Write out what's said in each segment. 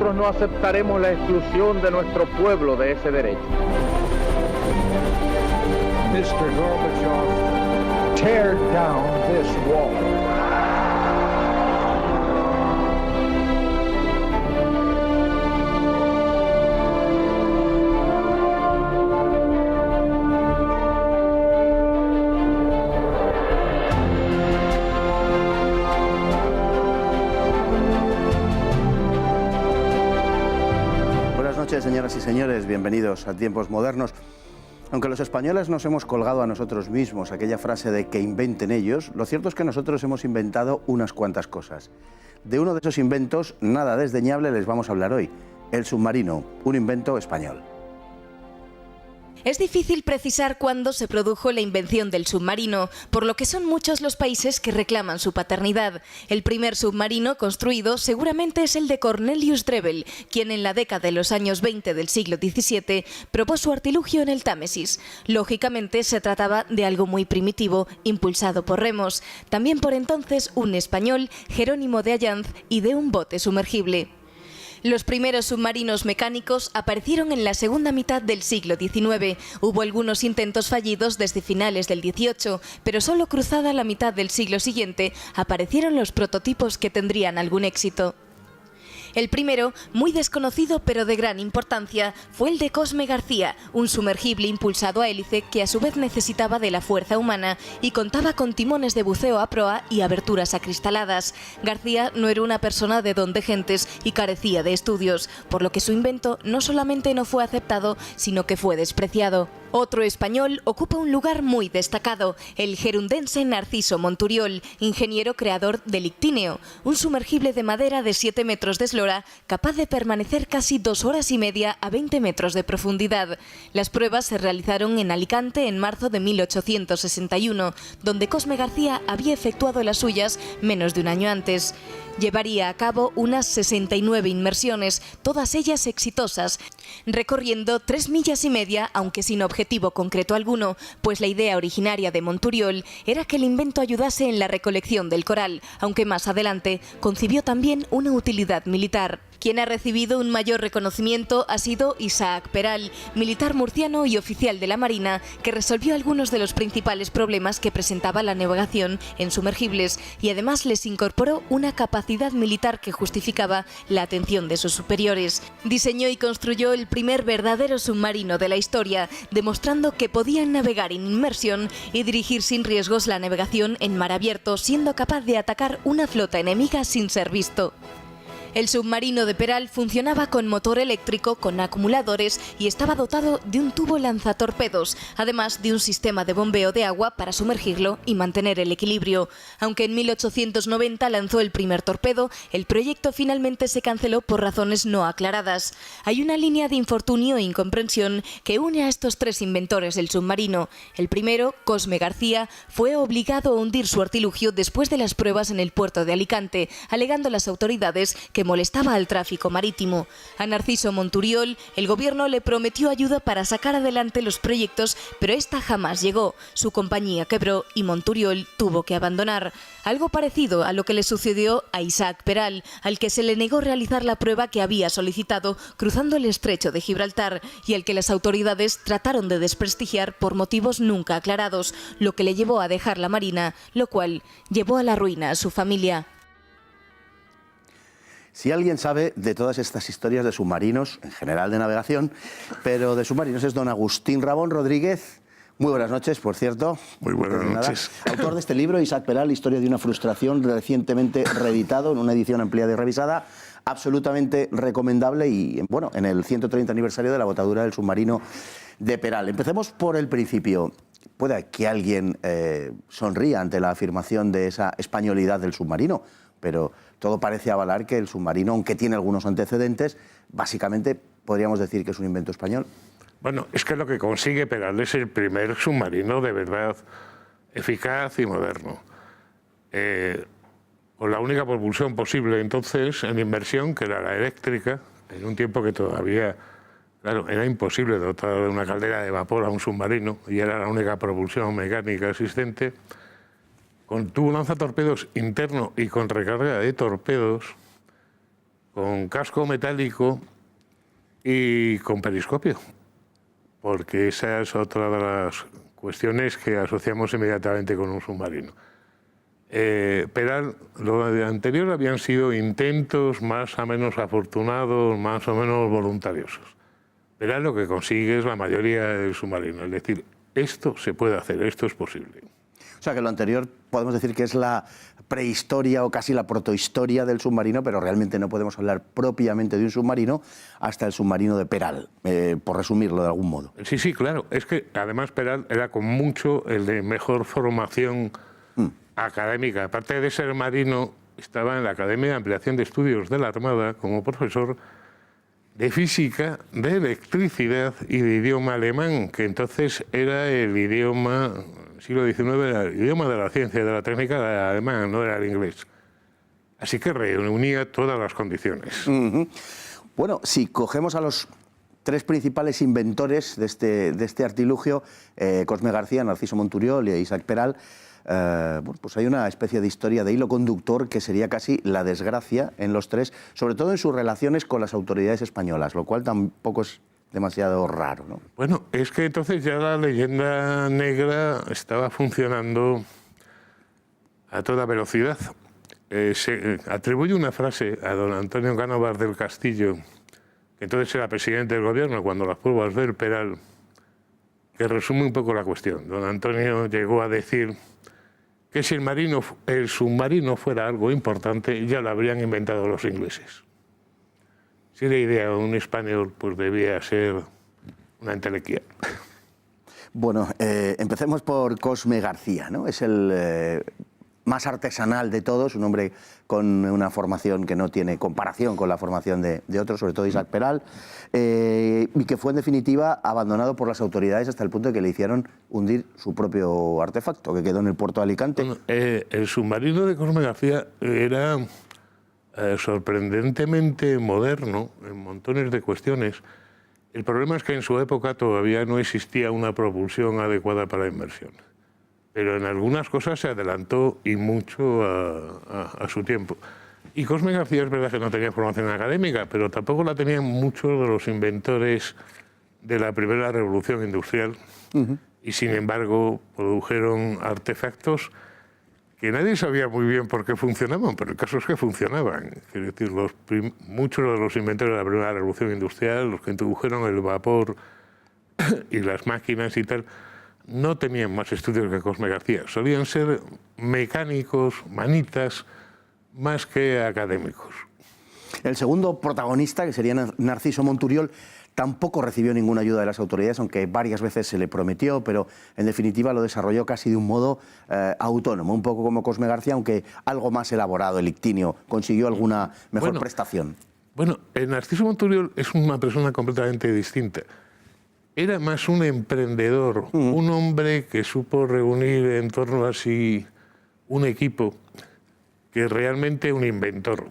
nosotros no aceptaremos la exclusión de nuestro pueblo de ese derecho. Mr. Gorbachev, tear down this wall. Buenas noches, señoras y señores, bienvenidos a Tiempos Modernos. Aunque los españoles nos hemos colgado a nosotros mismos aquella frase de que inventen ellos, lo cierto es que nosotros hemos inventado unas cuantas cosas. De uno de esos inventos, nada desdeñable, les vamos a hablar hoy: el submarino, un invento español. Es difícil precisar cuándo se produjo la invención del submarino, por lo que son muchos los países que reclaman su paternidad. El primer submarino construido seguramente es el de Cornelius Drebbel, quien en la década de los años 20 del siglo XVII probó su artilugio en el Támesis. Lógicamente se trataba de algo muy primitivo, impulsado por remos. También por entonces un español, Jerónimo de Allanz, y de un bote sumergible. Los primeros submarinos mecánicos aparecieron en la segunda mitad del siglo XIX. Hubo algunos intentos fallidos desde finales del XVIII, pero solo cruzada la mitad del siglo siguiente aparecieron los prototipos que tendrían algún éxito. El primero, muy desconocido pero de gran importancia, fue el de Cosme García, un sumergible impulsado a hélice que a su vez necesitaba de la fuerza humana y contaba con timones de buceo a proa y aberturas acristaladas. García no era una persona de don de gentes y carecía de estudios, por lo que su invento no solamente no fue aceptado, sino que fue despreciado. Otro español ocupa un lugar muy destacado, el gerundense Narciso Monturiol, ingeniero creador del Ictíneo, un sumergible de madera de 7 metros de eslora, capaz de permanecer casi 2 horas y media a 20 metros de profundidad. Las pruebas se realizaron en Alicante en marzo de 1861, donde Cosme García había efectuado las suyas menos de un año antes. Llevaría a cabo unas 69 inmersiones, todas ellas exitosas, recorriendo 3 millas y media, aunque sin objetivo concreto alguno, pues la idea originaria de Monturiol era que el invento ayudase en la recolección del coral, aunque más adelante concibió también una utilidad militar. Quien ha recibido un mayor reconocimiento ha sido Isaac Peral, militar murciano y oficial de la Marina, que resolvió algunos de los principales problemas que presentaba la navegación en sumergibles y además les incorporó una capacidad militar que justificaba la atención de sus superiores. Diseñó y construyó el primer verdadero submarino de la historia, demostrando que podían navegar en inmersión y dirigir sin riesgos la navegación en mar abierto, siendo capaz de atacar una flota enemiga sin ser visto. El submarino de Peral funcionaba con motor eléctrico, con acumuladores y estaba dotado de un tubo lanzatorpedos, además de un sistema de bombeo de agua para sumergirlo y mantener el equilibrio. Aunque en 1890 lanzó el primer torpedo, el proyecto finalmente se canceló por razones no aclaradas. Hay una línea de infortunio e incomprensión que une a estos tres inventores del submarino. El primero, Cosme García, fue obligado a hundir su artilugio después de las pruebas en el puerto de Alicante, alegando las autoridades que molestaba al tráfico marítimo. A Narciso Monturiol, el gobierno le prometió ayuda para sacar adelante los proyectos, pero esta jamás llegó. Su compañía quebró y Monturiol tuvo que abandonar. Algo parecido a lo que le sucedió a Isaac Peral, al que se le negó realizar la prueba que había solicitado cruzando el estrecho de Gibraltar y al que las autoridades trataron de desprestigiar por motivos nunca aclarados, lo que le llevó a dejar la Marina, lo cual llevó a la ruina a su familia. Si alguien sabe de todas estas historias de submarinos, en general de navegación, pero de submarinos, es don Agustín Rabón Rodríguez. Muy buenas noches, por cierto. Muy buenas noches. Autor de este libro, Isaac Peral, Historia de una frustración, recientemente reeditado en una edición ampliada y revisada, absolutamente recomendable y, bueno, en el 130 aniversario de la botadura del submarino de Peral. Empecemos por el principio. Puede que alguien sonría ante la afirmación de esa españolidad del submarino, pero todo parece avalar que el submarino, aunque tiene algunos antecedentes, básicamente podríamos decir que es un invento español. Bueno, es que lo que consigue Peral es el primer submarino de verdad eficaz y moderno. Con la única propulsión posible entonces en inmersión, que era la eléctrica, en un tiempo que todavía, claro, era imposible dotar de una caldera de vapor a un submarino y era la única propulsión mecánica existente. Con tubo lanzatorpedos interno y con recarga de torpedos, con casco metálico y con periscopio, porque esa es otra de las cuestiones que asociamos inmediatamente con un submarino. Pero lo anterior habían sido intentos más o menos afortunados, más o menos voluntariosos. Pero lo que consigue es la mayoría del submarino, es decir, esto se puede hacer, esto es posible. O sea que lo anterior podemos decir que es la prehistoria o casi la protohistoria del submarino, pero realmente no podemos hablar propiamente de un submarino hasta el submarino de Peral, por resumirlo de algún modo. Sí, sí, claro. Es que además Peral era con mucho el de mejor formación académica. Aparte de ser marino, estaba en la Academia de Ampliación de Estudios de la Armada como profesor de física, de electricidad y de idioma alemán, que entonces era el idioma, siglo XIX, era el idioma de la ciencia y de la técnica, era el alemán, no era el inglés. Así que reunía todas las condiciones. Bueno, si cogemos a los tres principales inventores de este artilugio, Cosme García, Narciso Monturiol y Isaac Peral, bueno, pues hay una especie de historia de hilo conductor que sería casi la desgracia en los tres, sobre todo en sus relaciones con las autoridades españolas, lo cual tampoco es demasiado raro, ¿no? Bueno, es que entonces ya la leyenda negra estaba funcionando a toda velocidad. Se atribuye una frase a don Antonio Cánovas del Castillo, que entonces era presidente del gobierno cuando las pruebas del Peral, que resume un poco la cuestión. Don Antonio llegó a decir que si el submarino fuera algo importante, ya lo habrían inventado los ingleses. Si la idea de un español, pues debía ser una entelequia. Bueno, empecemos por Cosme García, ¿no? Es el más artesanal de todos, un hombre con una formación que no tiene comparación con la formación de otros, sobre todo Isaac Peral, y que fue en definitiva abandonado por las autoridades hasta el punto de que le hicieron hundir su propio artefacto, que quedó en el puerto de Alicante. Bueno, el submarino de Cosme García era sorprendentemente moderno en montones de cuestiones. El problema es que en su época todavía no existía una propulsión adecuada para la inmersión. Pero en algunas cosas se adelantó y mucho a su tiempo. Y Cosme García es verdad que no tenía formación académica, pero tampoco la tenían muchos de los inventores de la primera revolución industrial. Y sin embargo produjeron artefactos que nadie sabía muy bien por qué funcionaban, pero el caso es que funcionaban. Es decir, muchos de los inventores de la primera revolución industrial, los que introdujeron el vapor y las máquinas y tal, no tenían más estudios que Cosme García. Solían ser mecánicos, manitas, más que académicos. El segundo protagonista, que sería Narciso Monturiol, tampoco recibió ninguna ayuda de las autoridades, aunque varias veces se le prometió, pero en definitiva lo desarrolló casi de un modo autónomo, un poco como Cosme García, aunque algo más elaborado, el ictinio, consiguió alguna mejor prestación. Bueno, Narciso Monturiol es una persona completamente distinta. Era más un emprendedor, un hombre que supo reunir en torno a sí un equipo, que realmente un inventor.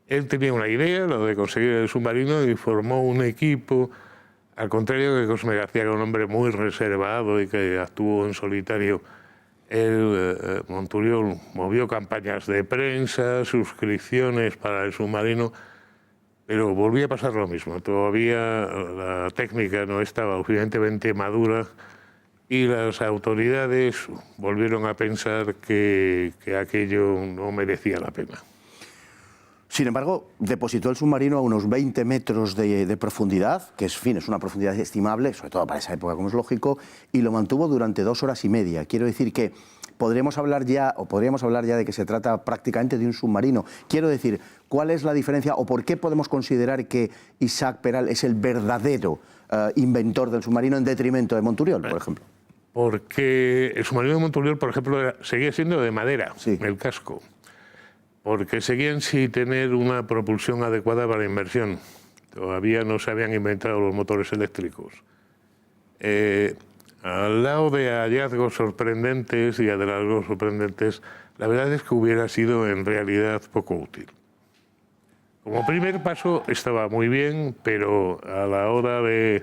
Él tenía una idea, lo de conseguir el submarino, y formó un equipo, al contrario que Cosme García, que era un hombre muy reservado y que actuó en solitario. Monturiol movió campañas de prensa, suscripciones para el submarino, pero volvía a pasar lo mismo. Todavía la técnica no estaba suficientemente madura y las autoridades volvieron a pensar que aquello no merecía la pena. Sin embargo, depositó el submarino a unos 20 metros de profundidad, que es una profundidad estimable, sobre todo para esa época, como es lógico, y lo mantuvo durante 2 horas y media. Quiero decir que podríamos hablar ya de que se trata prácticamente de un submarino. Quiero decir, ¿cuál es la diferencia o por qué podemos considerar que Isaac Peral es el verdadero inventor del submarino en detrimento de Monturiol, por ejemplo? Porque el submarino de Monturiol, por ejemplo, seguía siendo de madera, sí, el casco. Porque seguían sin tener una propulsión adecuada para la inmersión. Todavía no se habían inventado los motores eléctricos. Al lado de hallazgos sorprendentes y hallazgos sorprendentes, la verdad es que hubiera sido en realidad poco útil. Como primer paso estaba muy bien, pero a la hora de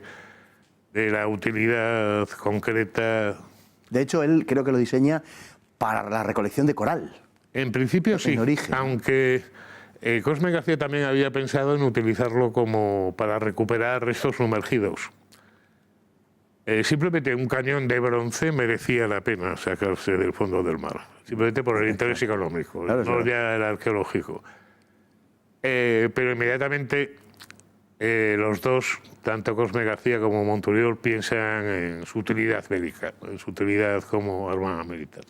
la utilidad concreta... De hecho, él creo que lo diseña para la recolección de coral. En principio sí, aunque Cosme García también había pensado en utilizarlo como para recuperar restos sumergidos. Simplemente un cañón de bronce merecía la pena sacarse del fondo del mar, simplemente por el interés económico, Claro, no ya el arqueológico. Pero inmediatamente los dos, tanto Cosme García como Monturiol, piensan en su utilidad bélica, en su utilidad como arma militar.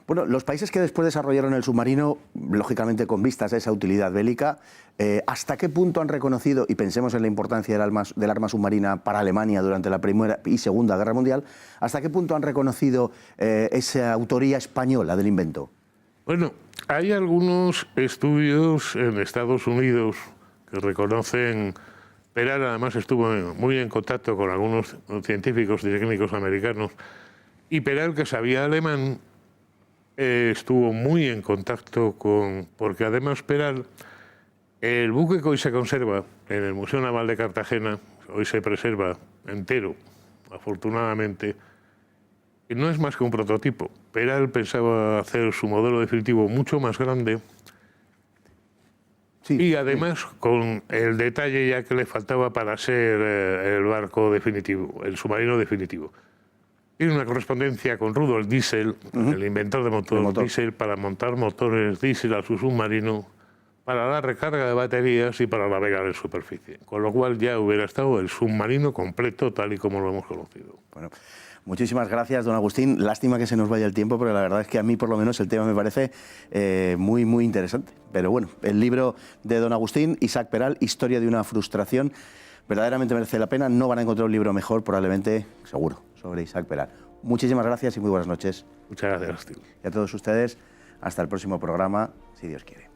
Bueno, los países que después desarrollaron el submarino, lógicamente con vistas a esa utilidad bélica, ¿hasta qué punto han reconocido, y pensemos en la importancia del arma submarina para Alemania durante la Primera y Segunda Guerra Mundial, hasta qué punto han reconocido esa autoría española del invento? Bueno, hay algunos estudios en Estados Unidos que reconocen. Peral además estuvo muy en contacto con algunos científicos y técnicos americanos, y Peral, que sabía alemán, estuvo muy en contacto porque además Peral, el buque que hoy se conserva en el Museo Naval de Cartagena, hoy se preserva entero, afortunadamente, y no es más que un prototipo. Peral pensaba hacer su modelo definitivo mucho más grande, Sí, y además con el detalle ya que le faltaba para ser el barco definitivo, el submarino definitivo. Tiene una correspondencia con Rudolf Diesel, el inventor de motor Diesel, para montar motores Diesel a su submarino, para la recarga de baterías y para navegar en superficie. Con lo cual ya hubiera estado el submarino completo tal y como lo hemos conocido. Bueno, muchísimas gracias, don Agustín. Lástima que se nos vaya el tiempo, porque la verdad es que a mí por lo menos el tema me parece muy, muy interesante. Pero bueno, el libro de don Agustín, Isaac Peral, Historia de una frustración, verdaderamente merece la pena. No van a encontrar un libro mejor, probablemente, seguro, sobre Isaac Peral. Muchísimas gracias y muy buenas noches. Muchas gracias, tío. Y a todos ustedes, hasta el próximo programa, si Dios quiere.